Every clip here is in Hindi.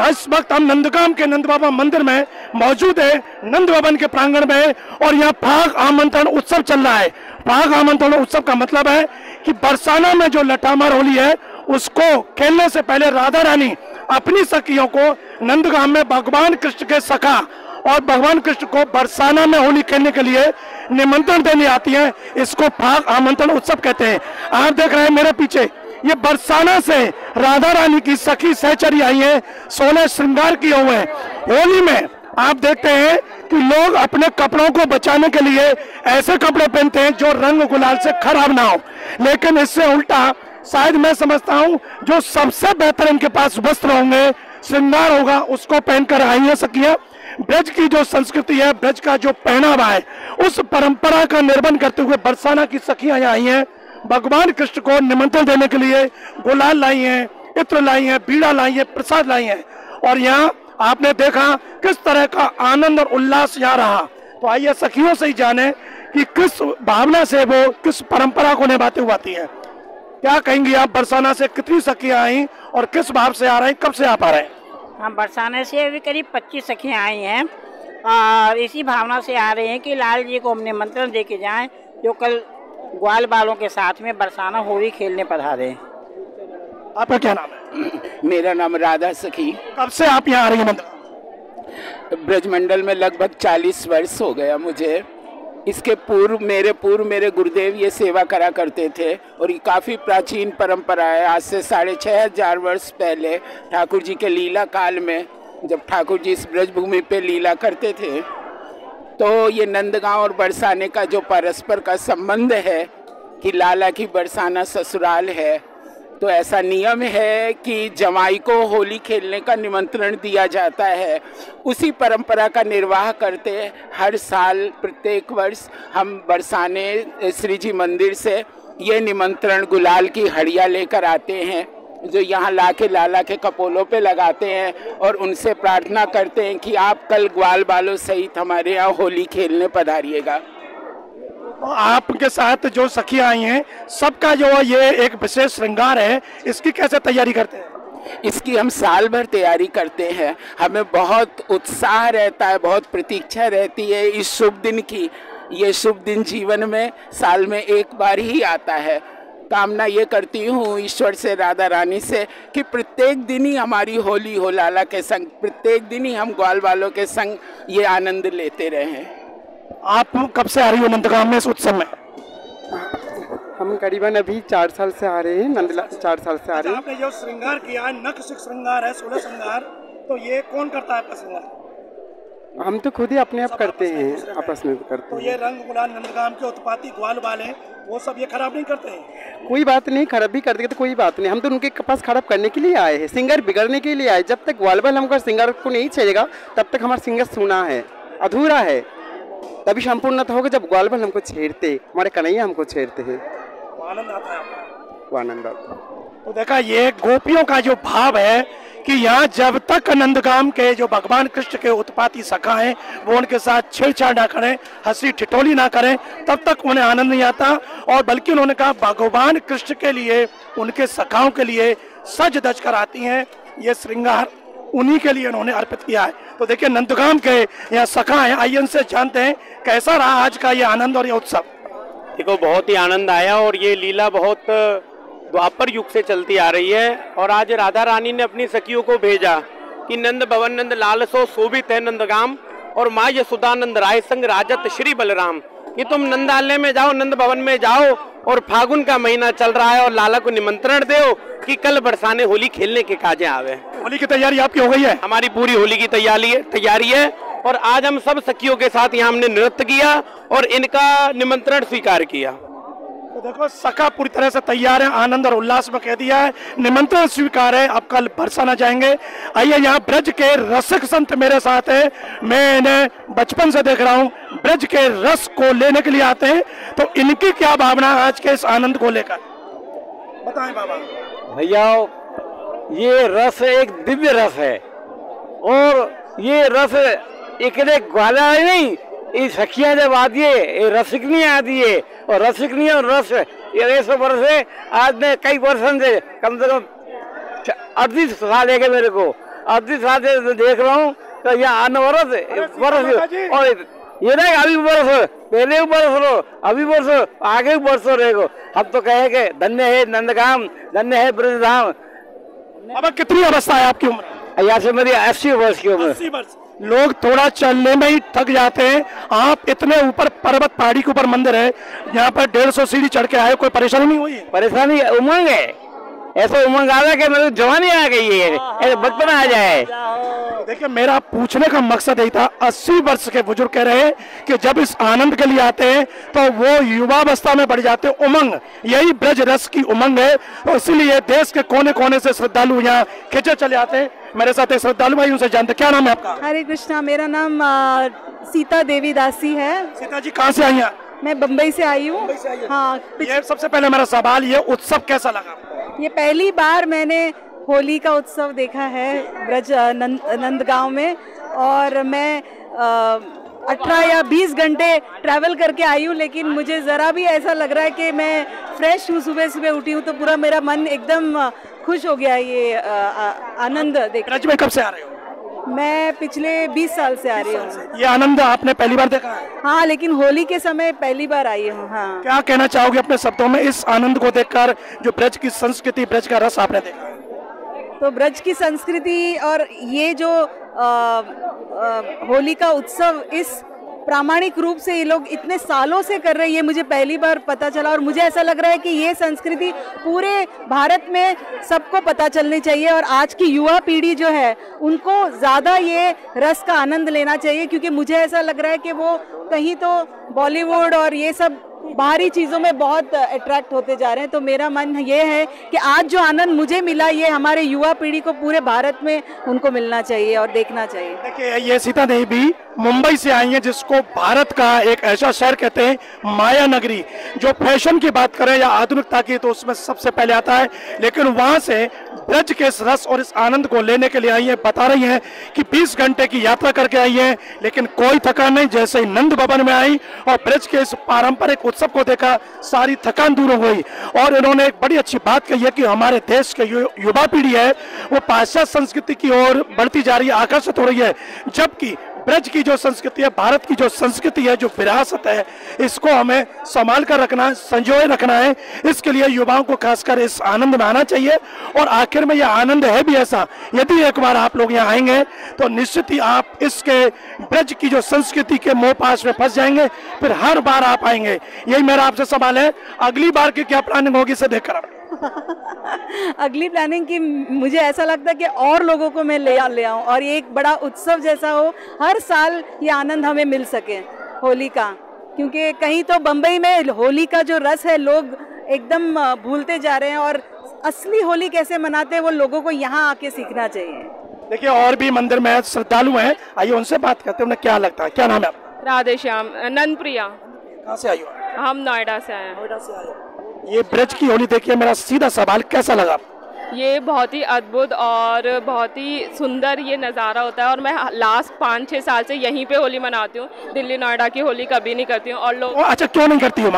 इस वक्त हम नंदगाम के नंद बाबा मंदिर में मौजूद है, नंद भवन के प्रांगण में, और यहाँ फाग आमंत्रण उत्सव चल रहा है। फाग आमंत्रण उत्सव का मतलब है कि बरसाना में जो लठामार होली है उसको खेलने से पहले राधा रानी अपनी सखियों को नंदगाम में भगवान कृष्ण के सखा और भगवान कृष्ण को बरसाना में होली खेलने के लिए निमंत्रण देने आती हैं। इसको फाग आमंत्रण उत्सव कहते हैं। आप देख रहे हैं मेरे पीछे, ये बरसाना से राधा रानी की सखी सहचरी आई है, 16 श्रृंगार किए हुए हैं। होली में आप देखते हैं कि लोग अपने कपड़ों को बचाने के लिए ऐसे कपड़े पहनते हैं जो रंग गुलाल से खराब ना हो, लेकिन इससे उल्टा शायद मैं समझता हूं जो सबसे बेहतर इनके पास वस्त्र होंगे, श्रृंगार होगा, उसको पहनकर आई है सखियां। ब्रज की जो संस्कृति है, ब्रज का जो पहनावा है, उस परंपरा का निर्वहन करते हुए बरसाना की सखियां यहाँ आई हैं। भगवान कृष्ण को निमंत्रण देने के लिए गुलाल लाई हैं, इत्र लाई हैं, बीड़ा लाई है, प्रसाद लाई हैं, और यहाँ आपने देखा किस तरह का आनंद और उल्लास यहाँ रहा। तो आइए सखियों से ही जाने कि किस भावना से वो किस परंपरा को निभाते हुए आती है। क्या कहेंगी आप, बरसाना से कितनी सखियां आई और किस भाव से आ रहे हैं, कब से आप आ रहे हैं? हम बरसाने से अभी करीब 25 सखियां आई हैं और इसी भावना से आ रहे हैं कि लाल जी को हम निमंत्रण दे के जाएँ, जो कल ग्वाल बालों के साथ में बरसाना होली खेलने पधारे। आपका क्या नाम है? मेरा नाम राधा सखी। कब से आप यहाँ आ रही हैं? ब्रजमंडल में लगभग 40 वर्ष हो गया मुझे। इसके पूर्व मेरे गुरुदेव ये सेवा करा करते थे और ये काफ़ी प्राचीन परंपरा है। आज से 6500 वर्ष पहले ठाकुर जी के लीला काल में, जब ठाकुर जी इस ब्रजभूमि पे लीला करते थे, तो ये नंदगांव और बरसाने का जो परस्पर का संबंध है कि लाला की बरसाना ससुराल है, तो ऐसा नियम है कि जमाई को होली खेलने का निमंत्रण दिया जाता है। उसी परंपरा का निर्वाह करते हर साल प्रत्येक वर्ष हम बरसाने श्री जी मंदिर से ये निमंत्रण गुलाल की हड़िया लेकर आते हैं, जो यहाँ लाके लाला के कपोलों पे लगाते हैं और उनसे प्रार्थना करते हैं कि आप कल ग्वाल बालों सहित हमारे यहाँ होली खेलने पधारिएगा। आपके साथ जो सखियां आई हैं, सबका जो ये एक विशेष श्रृंगार है, इसकी कैसे तैयारी करते हैं? इसकी हम साल भर तैयारी करते हैं। हमें बहुत उत्साह रहता है, बहुत प्रतीक्षा रहती है इस शुभ दिन की। ये शुभ दिन जीवन में साल में एक बार ही आता है। कामना ये करती हूँ ईश्वर से, राधा रानी से, कि प्रत्येक दिन ही हमारी होली हो लाला के संग, प्रत्येक दिन ही हम ग्वाल वालों के संग ये आनंद लेते रहें। आप कब से आ रही हो नंदगांव में इस उत्सव में? हम करीबन अभी 4 साल से आ रहे हैं, 4 साल से आ रहे हैं। आपने जो श्रृंगार किया, नखशिख श्रृंगार है, 16 श्रृंगार, तो ये कौन करता है आपका श्रृंगार? हम तो खुद ही अपने आप करते हैं, आपस में करते हैं। तो ये रंग गुलाल नंदगांव के उत्पाती ग्वाल वाले, वो सब ये खराब नहीं करते हैं? कोई बात नहीं, खराब भी कर देंगे तो कोई बात नहीं। हम तो उनके पास खराब करने के लिए आए हैं, सिंगर बिगड़ने के लिए आए। जब तक ग्वाल बाल हमको सिंगर को नहीं छेड़ेगा तब तक हमारा सिंगर सुना है, अधूरा है। तभी संपूर्णता होगा जब ग्वाल बाल हमको छेड़ते, हमारे कन्हैया हमको छेड़ते हैं, आनंद आता है, वो आनंद आता है। तो देखा, ये गोपियों का जो भाव है कि यहाँ जब तक नंदगाम के जो भगवान कृष्ण के उत्पाती सखा हैं वो उनके साथ छेड़छाड़ ना करें, हंसी ठिठोली ना करें, तब तक उन्हें आनंद नहीं आता। और बल्कि उन्होंने कहा भगवान कृष्ण के लिए, उनके सखाओं के लिए सज धज कर आती हैं। ये श्रृंगार उन्हीं के लिए उन्होंने अर्पित किया है। तो देखिए नंदगाम के यहाँ सखा हैं, आइए उनसे जानते हैं कैसा रहा आज का ये आनंद और ये उत्सव। देखो बहुत ही आनंद आया और ये लीला बहुत द्वापर युग से चलती आ रही है। और आज राधा रानी ने अपनी सखियों को भेजा कि नंद भवन नंद लाल सो शोभित है नंदगाम, और माँ यशोदानंद राय संग राजत श्री बलराम, कि तुम नंदालय में जाओ, नंद भवन में जाओ, और फागुन का महीना चल रहा है और लाला को निमंत्रण दो कि कल बरसाने होली खेलने के काजे आवे। होली की तैयारी आपकी हो गई है? हमारी पूरी होली की तैयारी है और आज हम सब सखियों के साथ यहाँ हमने नृत्य किया और इनका निमंत्रण स्वीकार किया। तो देखो सखा पूरी तरह से तैयार है, आनंद और उल्लास में कह दिया है, निमंत्रण स्वीकार है, अब कल बरसाना जाएंगे। आइए यहाँ ब्रज के रसिक संत मेरे साथ है, मैं इन्हें बचपन से देख रहा हूँ, ब्रज के रस को लेने के लिए आते हैं। तो इनकी क्या भावना आज के इस आनंद को लेकर, बताएं बाबा। भैया ये रस एक दिव्य रस है और ये रस एक ग्वाला है नहीं, ये सखियां जब आती है ये रसिकनी आती है और रसिकनी और रस ये 100 वर्ष है। आज ने कई वर्षों से कम 38 साल है मेरे को, अति साथ देख रहा हूँ तो यहाँ अनवरत बरस और ये नहीं अभी बरस पहले भी बरस लो अभी बरसो आगे भी बरसो रहेगो। हम तो कहे कि धन्य है नंदगाम, धन्य है ब्रजधाम। अब कितनी अवस्था है आपकी उम्र? यहाँ से मेरी 80 वर्ष की उम्र। 80 वर्ष। लोग थोड़ा चलने में ही थक जाते हैं, आप इतने ऊपर पर्वत पहाड़ी के ऊपर मंदिर है, यहाँ पर 150 सीढ़ी चढ़ के आए, कोई परेशानी नहीं हुई? परेशानी उमंग है, ऐसा उमंग आ रहा कि मेरी जवानी आ गई है, ऐसे बचपन आ जाए। देखिए मेरा पूछने का मकसद यही था, 80 वर्ष के बुजुर्ग कह रहे हैं कि जब इस आनंद के लिए आते हैं तो वो युवावस्था में बढ़ जाते हैं। उमंग, यही ब्रज रस की उमंग है, तो इसीलिए देश के कोने कोने से श्रद्धालु यहाँ खिंचे चले आते हैं। मेरे साथ एक श्रद्धालु भाई, उनसे जानते, क्या नाम है आपका? हरे कृष्णा, मेरा नाम सीता देवी दासी है। सीता जी कहाँ से आई हैं? मैं बम्बई से आई हूँ। हाँ, ये सबसे पहले मेरा सवाल, ये उत्सव कैसा लगा? ये पहली बार मैंने होली का उत्सव देखा है ब्रज नंदगांव में, और मैं 18 या 20 घंटे ट्रैवल करके आई हूँ, लेकिन मुझे ज़रा भी ऐसा लग रहा है कि मैं फ्रेश हूँ। सुबह सुबह उठी हूँ तो पूरा मेरा मन एकदम खुश हो गया ये आनंद देख। ब्रज में कब से आ रहे हो? मैं पिछले 20 साल से आ रही हूँ। ये आनंद आपने पहली बार देखा है? हाँ, लेकिन होली के समय पहली बार आई हूँ। हाँ, क्या कहना चाहोगे अपने शब्दों में इस आनंद को देखकर, जो ब्रज की संस्कृति, ब्रज का रस आपने देखा? तो ब्रज की संस्कृति और ये जो होली का उत्सव इस प्रामाणिक रूप से ये लोग इतने सालों से कर रहे हैं, ये मुझे पहली बार पता चला। और मुझे ऐसा लग रहा है कि ये संस्कृति पूरे भारत में सबको पता चलनी चाहिए, और आज की युवा पीढ़ी जो है उनको ज़्यादा ये रस का आनंद लेना चाहिए, क्योंकि मुझे ऐसा लग रहा है कि वो कहीं तो बॉलीवुड और ये सब बाहरी चीज़ों में बहुत अट्रैक्ट होते जा रहे हैं। तो मेरा मन ये है कि आज जो आनंद मुझे मिला, ये हमारे युवा पीढ़ी को पूरे भारत में उनको मिलना चाहिए और देखना चाहिए। देखिए ये सीता देवी भी मुंबई से आई हैं, जिसको भारत का एक ऐसा शहर कहते हैं माया नगरी, जो फैशन की बात करें या आधुनिकता की तो उसमें सबसे पहले आता है, लेकिन वहां से ब्रज के इस रस और इस आनंद को लेने के लिए आई है। बता रही हैं कि 20 घंटे की यात्रा करके आई है, लेकिन कोई थकान नहीं। जैसे ही नंद भवन में आई और ब्रज के इस पारंपरिक उत्सव को देखा, सारी थकान दूर हो गई। और इन्होंने एक बड़ी अच्छी बात कही है कि हमारे देश के युवा पीढ़ी है वो पाश्चात्य संस्कृति की ओर बढ़ती जा रही है, आकर्षित हो रही है, जबकि ब्रज की जो संस्कृति है, भारत की जो संस्कृति है, जो विरासत है, इसको हमें संभाल कर रखना है, संजोए रखना है। इसके लिए युवाओं को खासकर इस आनंद में आना चाहिए। और आखिर में यह आनंद है भी ऐसा, यदि एक बार आप लोग यहाँ आएंगे तो निश्चित ही आप इसके ब्रज की जो संस्कृति के मोह पास में फंस जाएंगे, फिर हर बार आप आएंगे। यही मेरा आपसे सवाल है, अगली बार की क्या प्लानिंग होगी इसे देखकर? अगली प्लानिंग की मुझे ऐसा लगता है कि और लोगों को मैं ले आऊं, और ये एक बड़ा उत्सव जैसा हो, हर साल ये आनंद हमें मिल सके होली का। क्योंकि कहीं तो बम्बई में होली का जो रस है लोग एकदम भूलते जा रहे हैं, और असली होली कैसे मनाते हैं वो लोगों को यहाँ आके सीखना चाहिए। देखिए और भी मंदिर में श्रद्धालु हैं, आइए उनसे बात करते हैं, उन्हें क्या लगता है। क्या नाम है आपका? राधे श्याम, नंदप्रिया। कहाँ से आई हो? हम नोएडा से आए हैं। नोएडा से आए हो। ये ब्रज की होली देखिए, मेरा सीधा सवाल, कैसा लगा? ये बहुत ही अद्भुत और बहुत ही सुंदर ये नज़ारा होता है, और मैं लास्ट 5-6 साल से यहीं पे होली मनाती हूँ। दिल्ली नोएडा की होली कभी नहीं करती हूँ। और लोग अच्छा क्यों नहीं करती हो?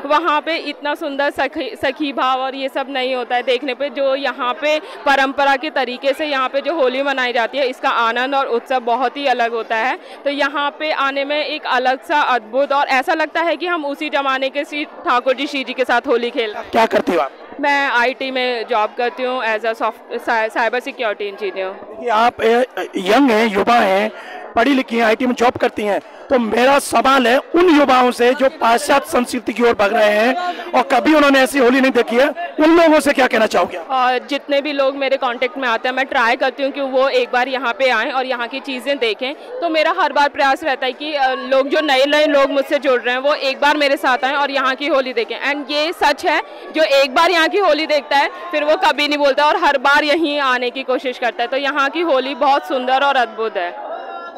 वहाँ पे इतना सुंदर सखी भाव और ये सब नहीं होता है देखने पे। जो यहाँ पे परंपरा के तरीके से यहाँ पे जो होली मनाई जाती है, इसका आनंद और उत्सव बहुत ही अलग होता है। तो यहाँ पे आने में एक अलग सा अद्भुत, और ऐसा लगता है कि हम उसी जमाने के श्री ठाकुर जी, श्री जी के साथ होली खेल। क्या करती हो आप? मैं आईटी में जॉब करती हूँ as a cyber security engineer. आप यंग हैं, युवा हैं, पढ़ी लिखी हैं, आईटी में जॉब करती हैं, तो मेरा सवाल है उन युवाओं से जो पाश्चात्य संस्कृति की ओर भाग रहे हैं और कभी उन्होंने ऐसी होली नहीं देखी है, उन लोगों से क्या कहना चाहोगे? और जितने भी लोग मेरे कांटेक्ट में आते हैं, मैं ट्राई करती हूँ कि वो एक बार यहाँ पे आएँ और यहाँ की चीज़ें देखें। तो मेरा हर बार प्रयास रहता है कि लोग जो नए लोग मुझसे जुड़ रहे हैं वो एक बार मेरे साथ आएँ और यहाँ की होली देखें। एंड ये सच है, जो एक बार यहाँ की होली देखता है फिर वो कभी नहीं बोलता और हर बार यहीं आने की कोशिश करता है। तो यहाँ की होली बहुत सुंदर और अद्भुत है।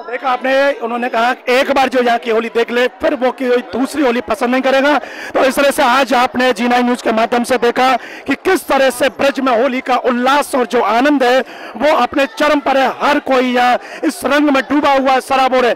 देखा आपने, उन्होंने कहा एक बार जो यहाँ की होली देख ले फिर वो कोई दूसरी होली पसंद नहीं करेगा। तो इस तरह से आज आपने G9 न्यूज के माध्यम से देखा कि किस तरह से ब्रज में होली का उल्लास और जो आनंद है वो अपने चरम पर है। हर कोई यहाँ इस रंग में डूबा हुआ सराबोर है।